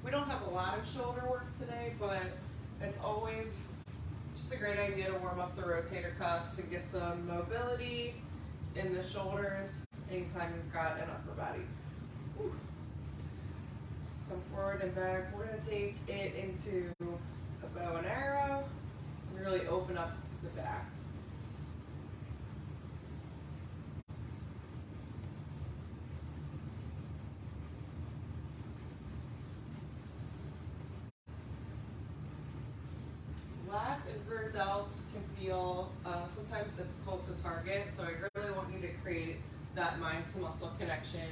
We don't have a lot of shoulder work today, but it's always just a great idea to warm up the rotator cuffs and get some mobility in the shoulders anytime you've got an upper body. Whew. Let's come forward and back. We're going to take it into a bow and arrow and really open up the back. Lats and rear delts can feel sometimes difficult to target, so I really want you to create that mind to muscle connection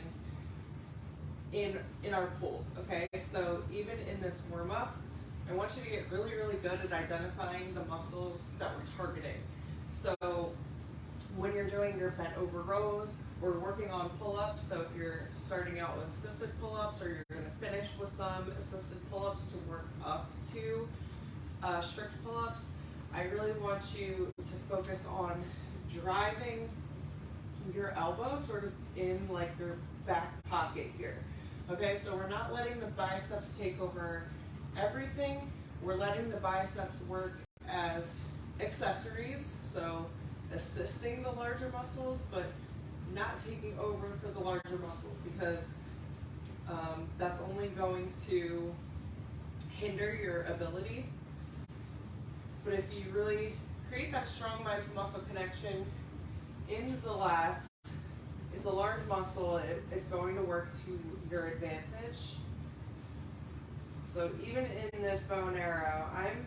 in our pulls, okay? So even in this warm up, I want you to get really, really good at identifying the muscles that we're targeting. So when you're doing your bent over rows, we're working on pull-ups, so if you're starting out with assisted pull-ups or you're gonna finish with some assisted pull-ups to work up to strict pull-ups, I really want you to focus on driving your elbow sort of in like your back pocket here. Okay, so we're not letting the biceps take over everything. We're letting the biceps work as accessories, so assisting the larger muscles, but not taking over for the larger muscles, because that's only going to hinder your ability. But if you really create that strong mind to muscle connection in the lats, it's a large muscle, it's going to work to your advantage. So even in this bow and arrow, I'm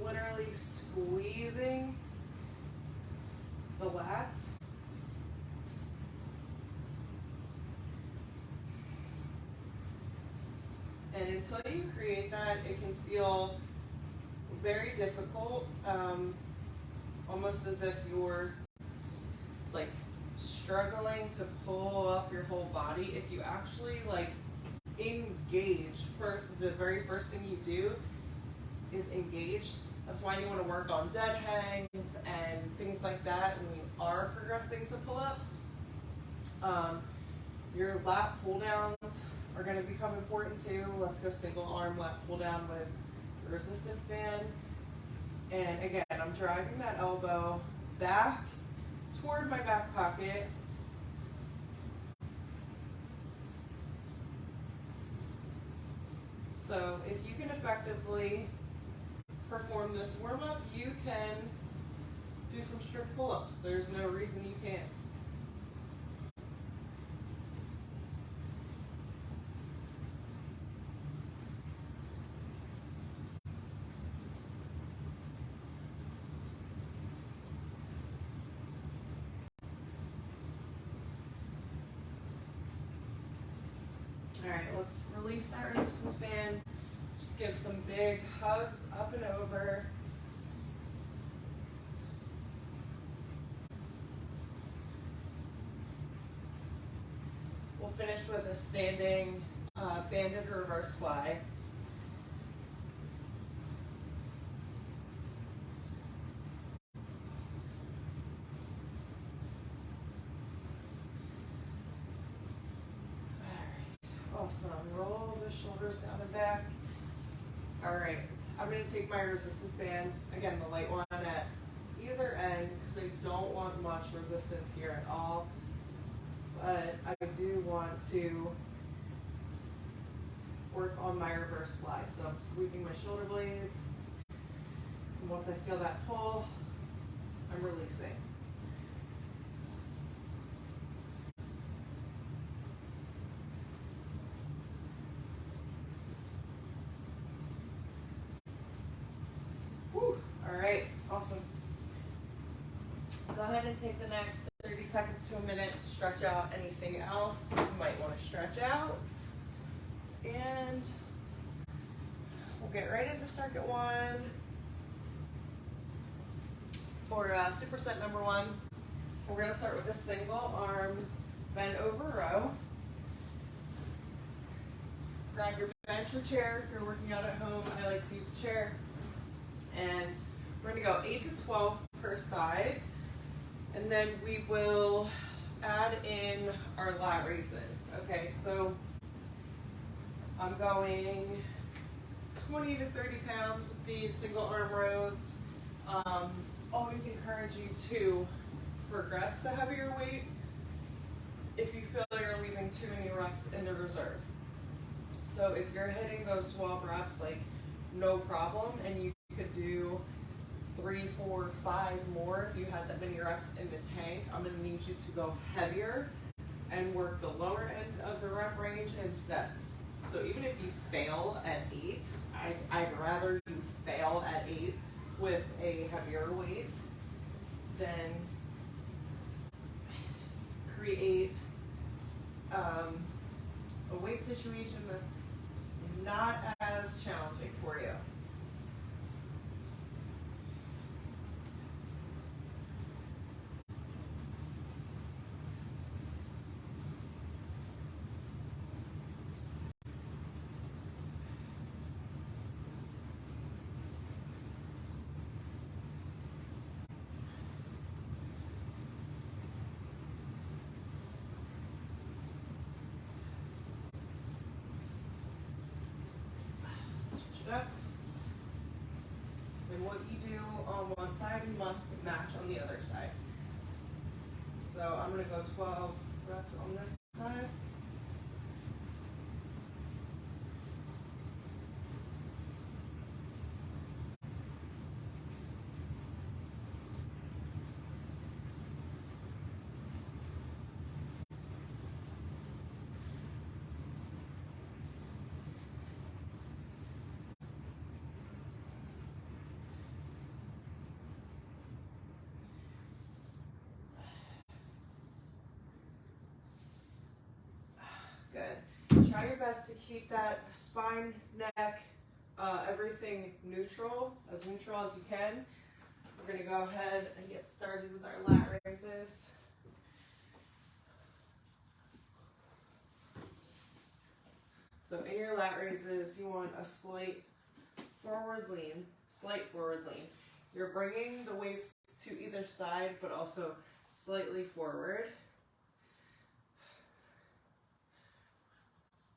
literally squeezing the lats. And until you create that, it can feel very difficult, almost as if you're like struggling to pull up your whole body. If you actually like engage, for the very first thing you do is engage. That's why you want to work on dead hangs and things like that when you are progressing to pull-ups. Your lat pull downs are going to become important too. Let's go single arm lat pull down with the resistance band. And again, I'm driving that elbow back toward my back pocket. So if you can effectively perform this warm-up, you can do some strict pull-ups. There's no reason you can't. All right, let's release that resistance band. Just give some big hugs up and over. We'll finish with a standing banded reverse fly. Awesome. Roll the shoulders down and back. All right. I'm going to take my resistance band, again, the light one at either end, because I don't want much resistance here at all. But I do want to work on my reverse fly. So I'm squeezing my shoulder blades. And once I feel that pull, I'm releasing. All right, awesome. Go ahead and take the next 30 seconds to a minute to stretch out anything else you might want to stretch out. And we'll get right into circuit one. For superset number one, we're going to start with a single arm bent over row. Grab your bench or chair if you're working out at home. I like to use a chair. And we're going to go 8 to 12 per side, and then we will add in our lat raises. Okay, so I'm going 20 to 30 pounds with these single arm rows. Always encourage you to progress to heavier weight if you feel like you're leaving too many reps in the reserve. So if you're hitting those 12 reps, like no problem, and you could do 3, 4, 5 more if you had that many reps in the tank, I'm gonna need you to go heavier and work the lower end of the rep range instead. So even if you fail at 8, I'd rather you fail at 8 with a heavier weight than create a weight situation that's not as challenging for you. Up. And what you do on one side, you must match on the other side. So I'm going to go 12 reps on this side. Good. Try your best to keep that spine, neck, everything neutral as you can. We're going to go ahead and get started with our lat raises. So in your lat raises, you want a slight forward lean. You're bringing the weights to either side, but also slightly forward.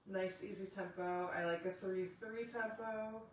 Nice, easy tempo. I like a 3-3 tempo.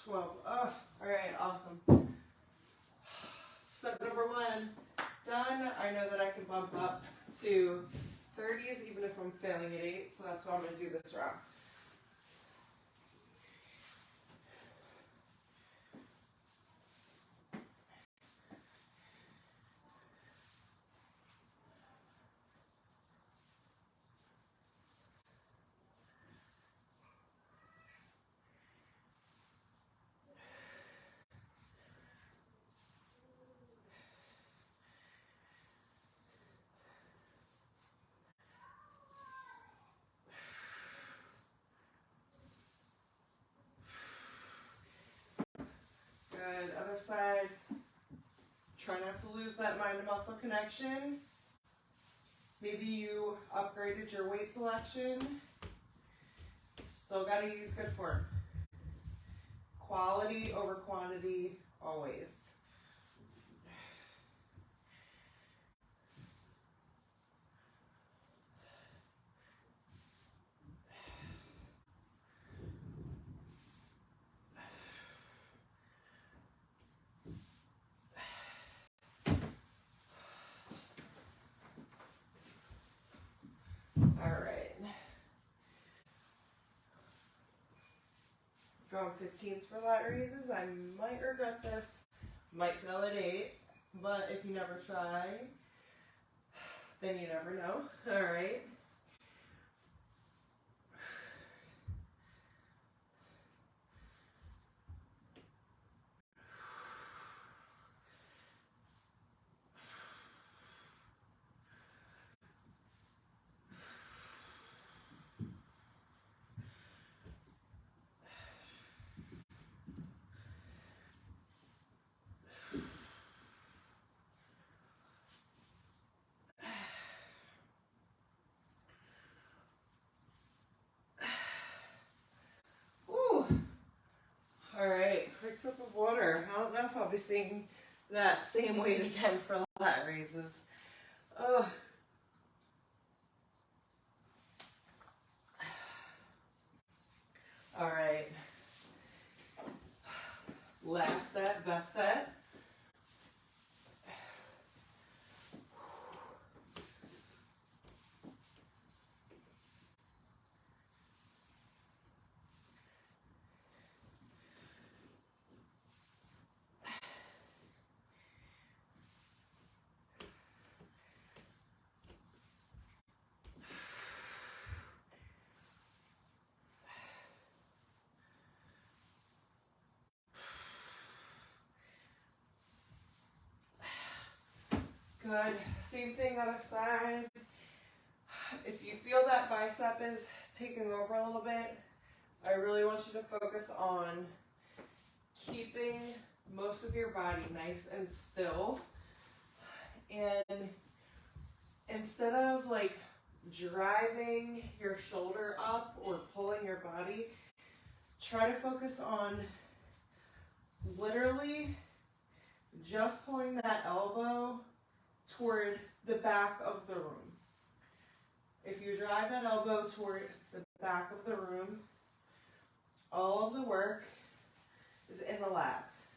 Oh, all right, awesome. Step number 1 done. I know that I can bump up to 30s even if I'm failing at 8, so that's why I'm going to do this round. Good. Other side. Try not to lose that mind to muscle connection. Maybe you upgraded your weight selection. Still got to use good form. Quality over quantity, always. All right. Going 15s for lat raises. I might regret this. Might fail at 8, but if you never try, then you never know. All right. noticing that same weight again for lat raises. Ugh. All right. Last set, best set. Good. Same thing, other side. If you feel that bicep is taking over a little bit, I really want you to focus on keeping most of your body nice and still. And instead of like driving your shoulder up or pulling your body, try to focus on literally just pulling that elbow toward the back of the room. If you drive that elbow toward the back of the room, all of the work is in the lats.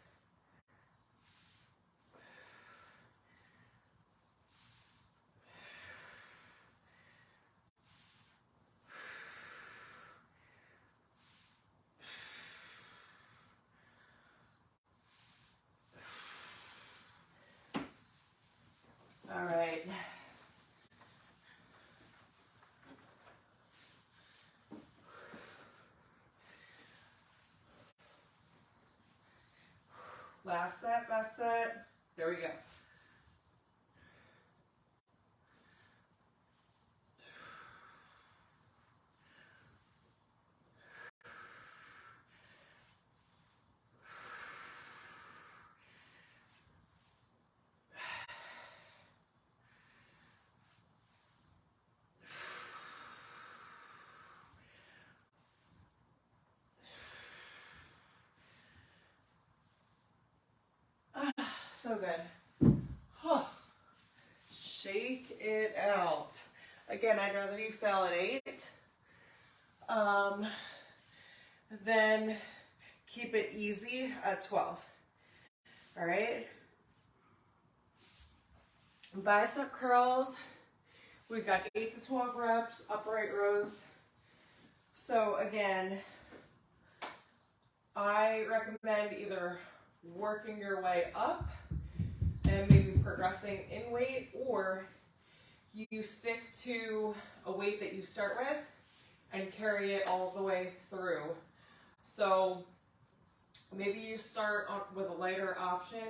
All right. Last set, best set. There we go. So good. Oh, shake it out. Again, I'd rather you fail at 8. Then keep it easy at 12. All right. Bicep curls. We've got 8 to 12 reps, upright rows. So again, I recommend either working your way up and maybe progressing in weight, or you stick to a weight that you start with and carry it all the way through. So maybe you start with a lighter option,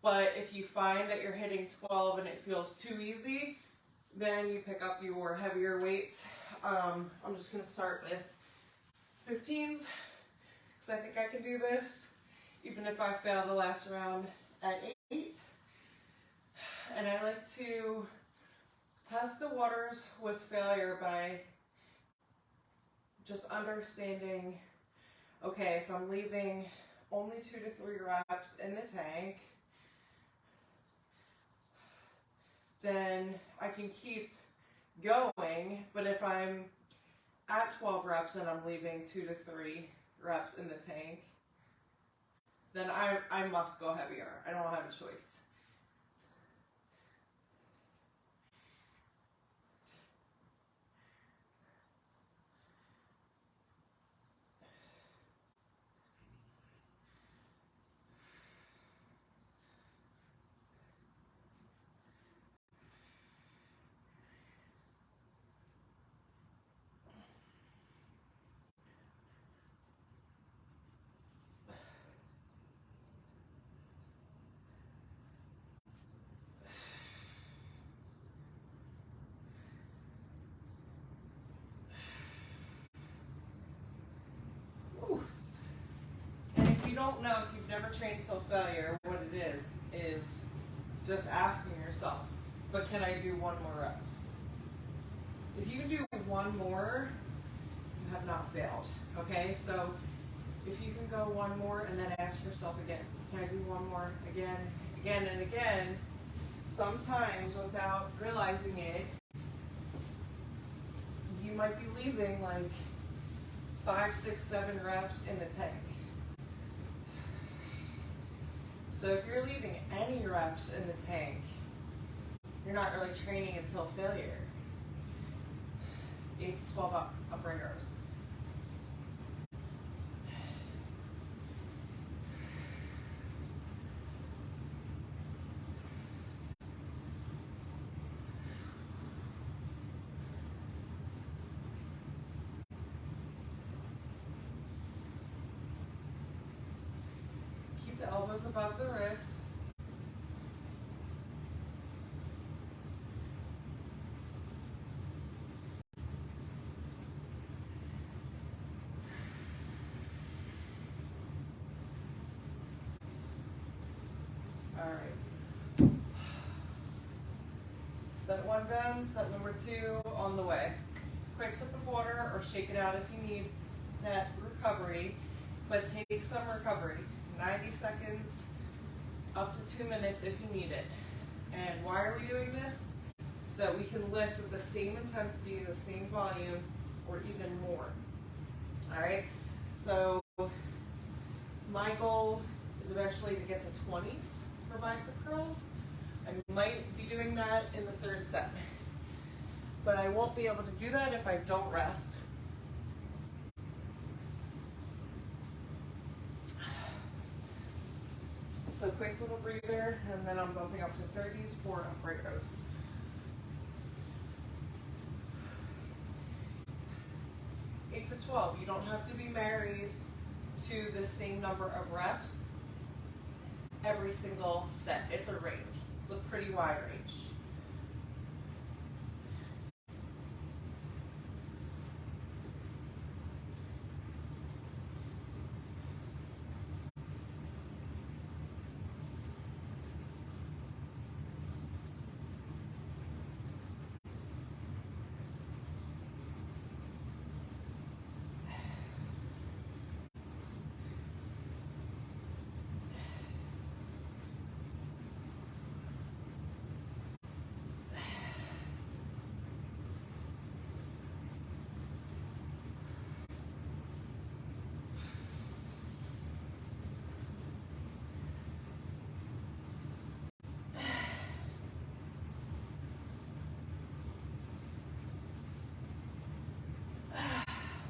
but if you find that you're hitting 12 and it feels too easy, then you pick up your heavier weights. I'm just gonna start with 15s, because I think I can do this, even if I fail the last round at 8. And I like to test the waters with failure by just understanding, okay, if I'm leaving only 2 to 3 reps in the tank, then I can keep going. But if I'm at 12 reps and I'm leaving 2 to 3 reps in the tank, then I must go heavier. I don't have a choice. You don't know, if you've never trained till failure, what it is just asking yourself, but can I do one more rep? If you can do one more, you have not failed, okay? So If you can go one more and then ask yourself again, can I do one more? Again, again, and again. Sometimes without realizing it, you might be leaving like 5, 6, 7 reps in the tank. So if you're leaving any reps in the tank, you're not really training until failure. 8 to 12 upright rows. Keep the elbows above the wrists. All right. Set 1 bend, set number 2 on the way. Quick sip of water or shake it out if you need that recovery, but take some recovery. 90 seconds up to 2 minutes if you need it. And why are we doing this? So that we can lift with the same intensity, the same volume, or even more. All right, so my goal is eventually to get to 20s for bicep curls. I might be doing that in the 3rd set, but I won't be able to do that if I don't rest. So quick little breather, and then I'm bumping up to 30s for upright rows. Eight to 12, you don't have to be married to the same number of reps every single set. It's a range. It's a pretty wide range.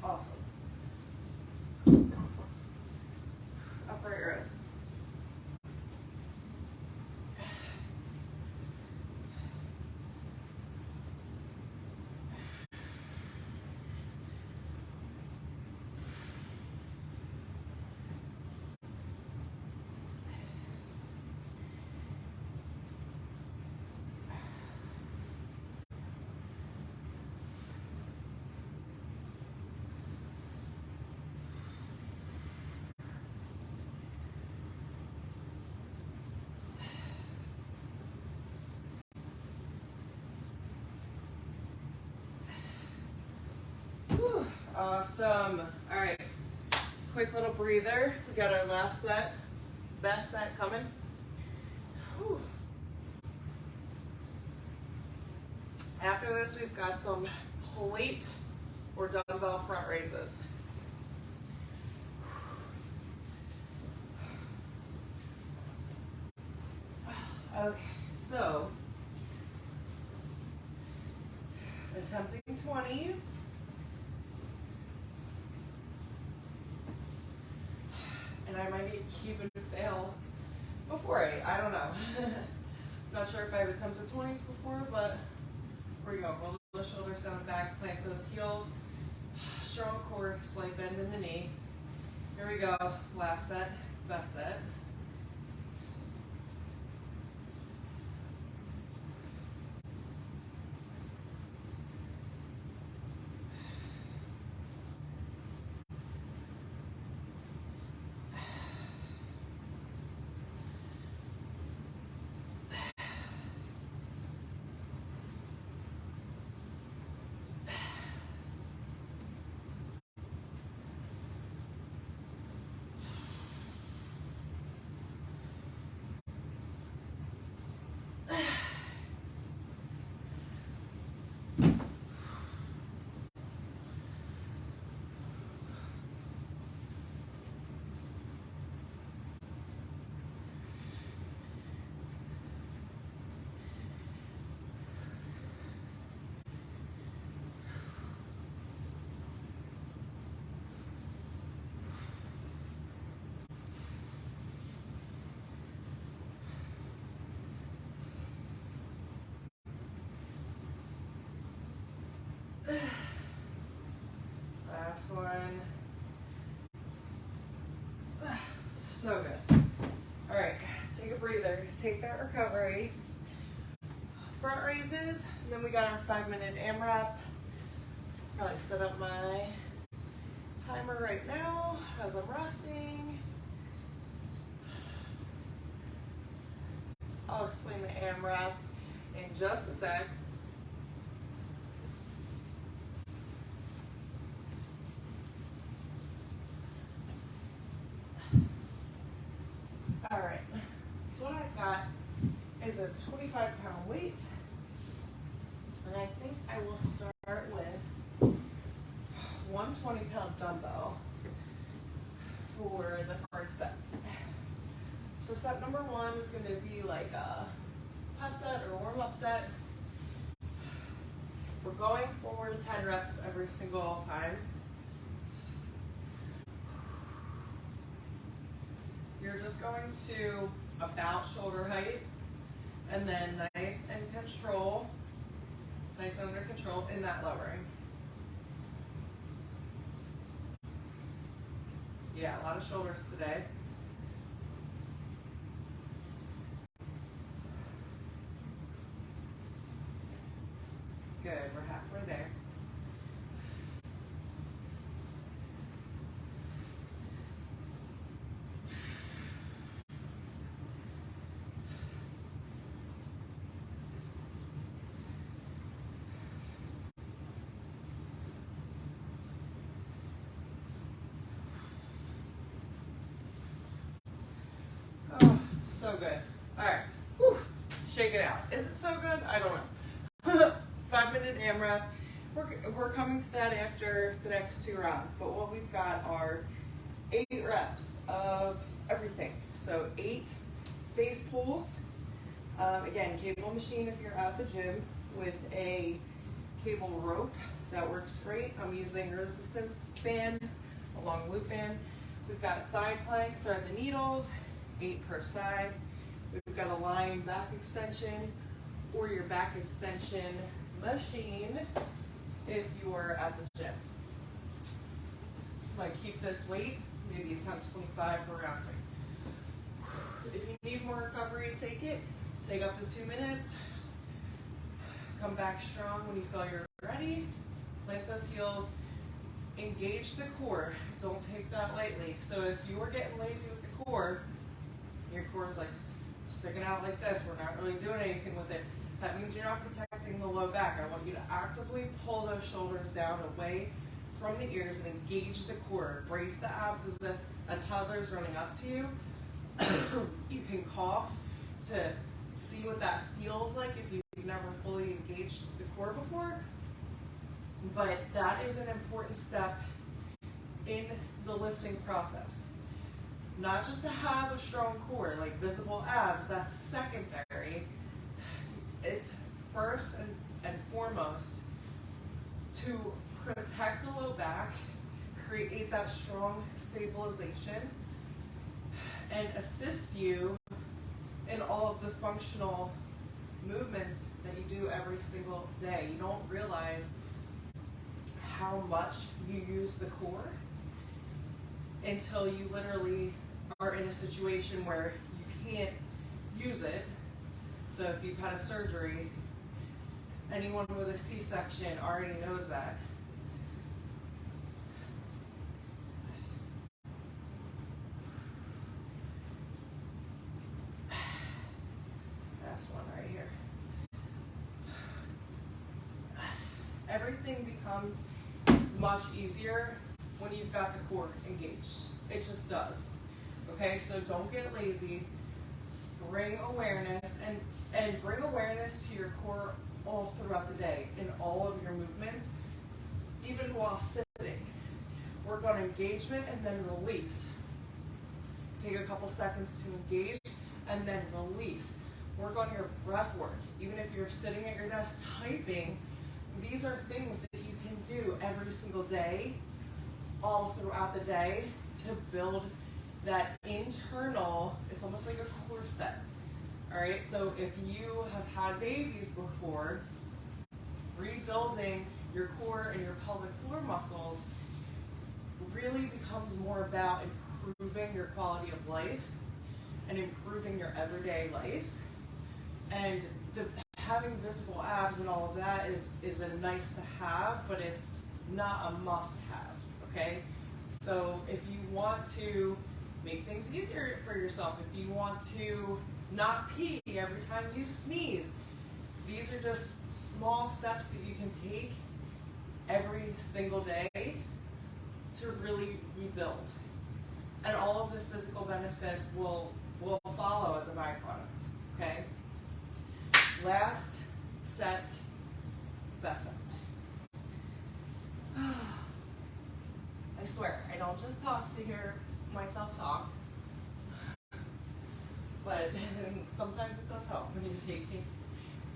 Awesome. Upright rows. Whew, awesome. All right, quick little breather. We got our last set, best set coming. Whew. After this, we've got some plate or dumbbell front raises. Okay, so attempting 20s. And I might keep and fail before I don't know. Not sure if I've attempted 20s before, but here we go. Roll the shoulders down the back, plant those heels. Strong core, slight bend in the knee. Here we go. Last set, best set. Last one. So good. All right, take a breather. Take that recovery. Front raises, and then we got our 5-minute AMRAP. Probably set up my timer right now as I'm resting. I'll explain the AMRAP in just a sec. All right, so what I've got is a 25-pound weight, and I think I will start with 120-pound dumbbell for the first set. So set number 1 is going to be like a test set or warm-up set. We're going for 10 reps every single time. You're just going to about shoulder height, and then nice and under control in that lowering. Yeah, a lot of shoulders today. Good, we're halfway there. Oh, so good. All right, whew. Shake it out. Is it so good? I don't know. 5-minute AMRAP. We're coming to that after the next 2 rounds, but what we've got are 8 reps of everything. So 8 face pulls. Again, cable machine if you're at the gym with a cable rope. That works great. I'm using a resistance band, a long loop band. We've got side plank, thread the needles, 8 per side. We've got a lying back extension or your back extension machine if you're at the gym. I'm gonna keep this weight, maybe a 10-25 for round 3. If you need more recovery, take it. Take up to 2 minutes. Come back strong when you feel you're ready. Plant those heels. Engage the core. Don't take that lightly. So if you are getting lazy with the core, your core is like sticking out like this, we're not really doing anything with it, that means you're not protecting the low back. I want you to actively pull those shoulders down away from the ears and engage the core. Brace the abs as if a toddler is running up to you. You can cough to see what that feels like if you've never fully engaged the core before. But that is an important step in the lifting process. Not just to have a strong core, like visible abs, that's secondary. It's first and foremost to protect the low back, create that strong stabilization, and assist you in all of the functional movements that you do every single day. You don't realize how much you use the core until you literally are in a situation where you can't use it. So if you've had a surgery, anyone with a C-section already knows that. Last one right here. Everything becomes much easier when you've got the core engaged. It just does. Okay, so don't get lazy. Bring awareness and bring awareness to your core all throughout the day in all of your movements, even while sitting. Work on engagement and then release. Take a couple seconds to engage and then release. Work on your breath work. Even if you're sitting at your desk typing, these are things that you can do every single day, all throughout the day, to build that internal, it's almost like a core set. All right, so if you have had babies before, rebuilding your core and your pelvic floor muscles really becomes more about improving your quality of life and improving your everyday life. And having visible abs and all of that is a nice to have, but it's not a must have, okay? So if you want to make things easier for yourself, if you want to not pee every time you sneeze, these are just small steps that you can take every single day to really rebuild. And all of the physical benefits will follow as a byproduct, okay? Last set, Bicep. I swear, I don't just talk to hear myself talk, but sometimes it does help when you're taking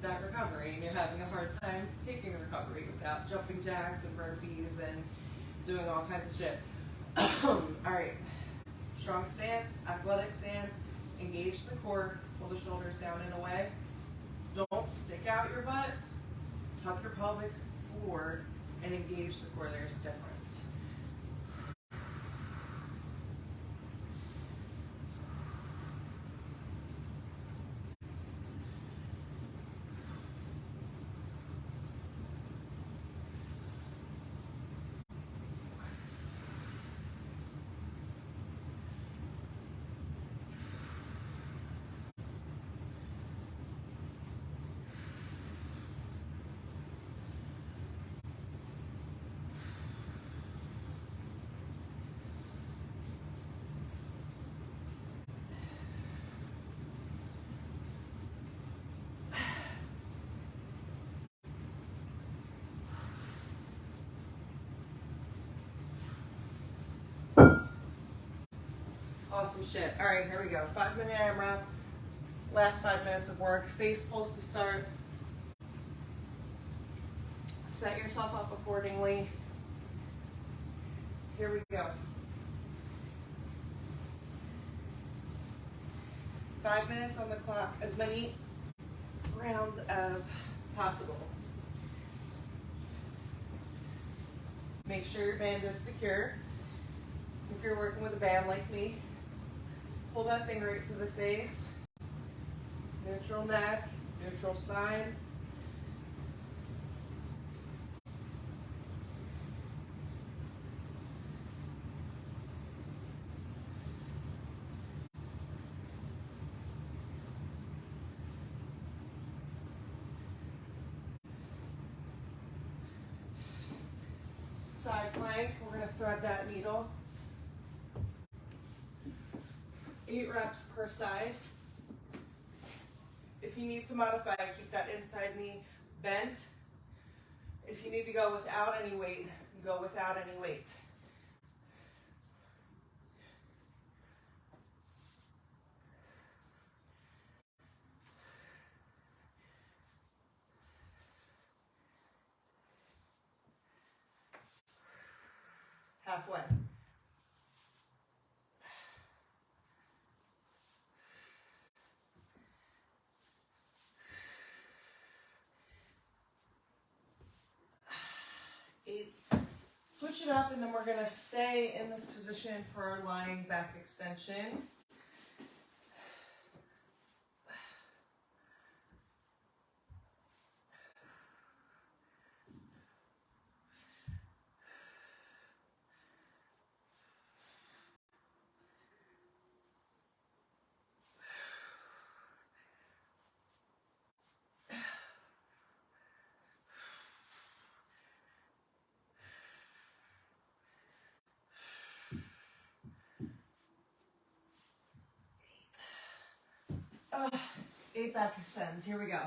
that recovery and you're having a hard time taking the recovery without jumping jacks and burpees and doing all kinds of shit. All right, strong stance, athletic stance, engage the core, pull the shoulders down and away. Don't stick out your butt, tuck your pelvic forward and engage the core. There's a difference. Awesome shit. All right, here we go. 5-minute AMRAP. Last 5 minutes of work. Face pulls to start. Set yourself up accordingly. Here we go. 5 minutes on the clock. As many rounds as possible. Make sure your band is secure. If you're working with a band like me, pull that thing right to the face. Neutral neck, neutral spine. Side plank, we're going to thread that needle. 8 reps per side. If you need to modify, keep that inside knee bent. If you need to go without any weight, go without any weight. Halfway. Switch it up, and then we're going to stay in this position for our lying back extension. Eight back extends. Here we go.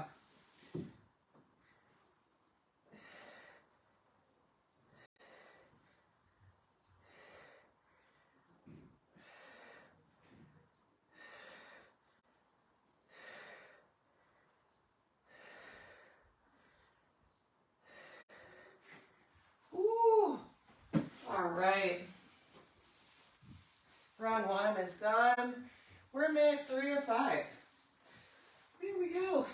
Ooh. All right. Round 1 is done. We're in minute 3 of 5. Here we go.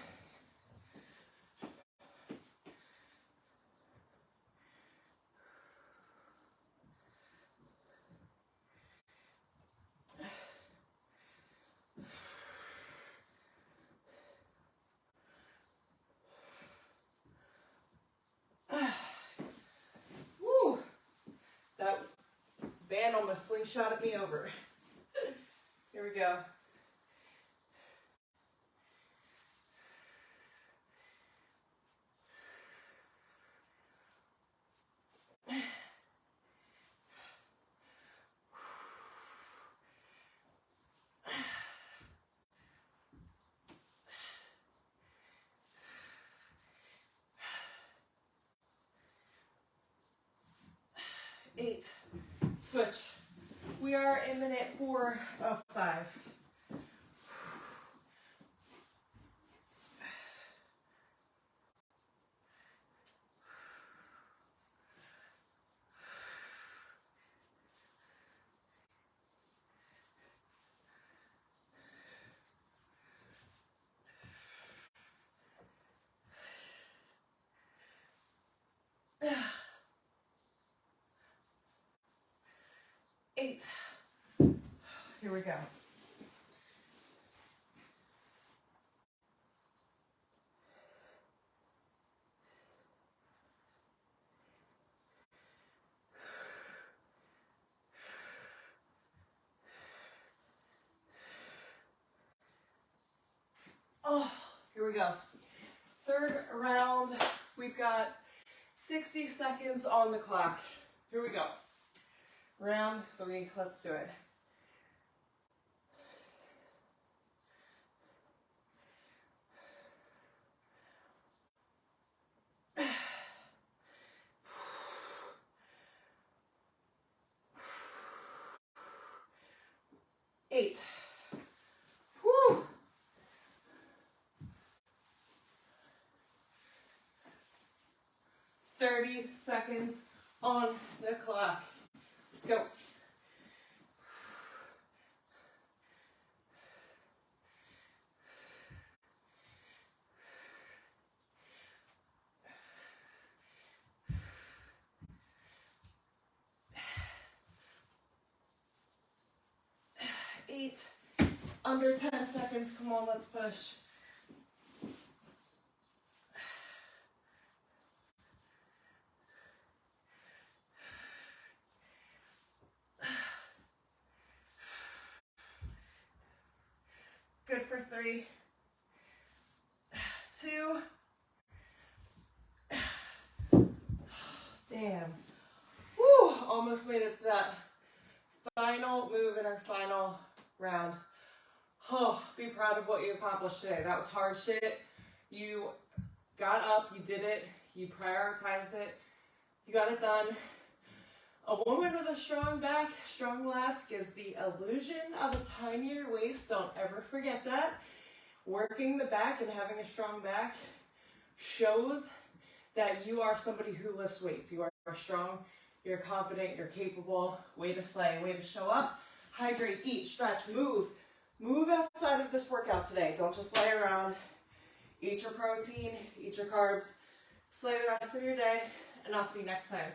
almost slingshotted me over. Here we go. Eight. Switch. We are in minute 4 of 5. Eight. Here we go. Oh, here we go. Third round. We've got 60 seconds on the clock. Here we go. Round 3. Let's do it. Eight. Woo. 30 seconds on the clock. Let's go. Eight. Under 10 seconds. Come on, let's push. Good for 3. 2. Damn. Woo, almost made it to that final move in our final round. Oh, be proud of what you accomplished today. That was hard shit. You got up, you did it, you prioritized it, you got it done. A woman with a strong back, strong lats gives the illusion of a tinier waist. Don't ever forget that. Working the back and having a strong back shows that you are somebody who lifts weights. You are strong, you're confident, you're capable. Way to slay, way to show up. Hydrate, eat, stretch, move. Move outside of this workout today. Don't just lay around. Eat your protein, eat your carbs. Slay the rest of your day, and I'll see you next time.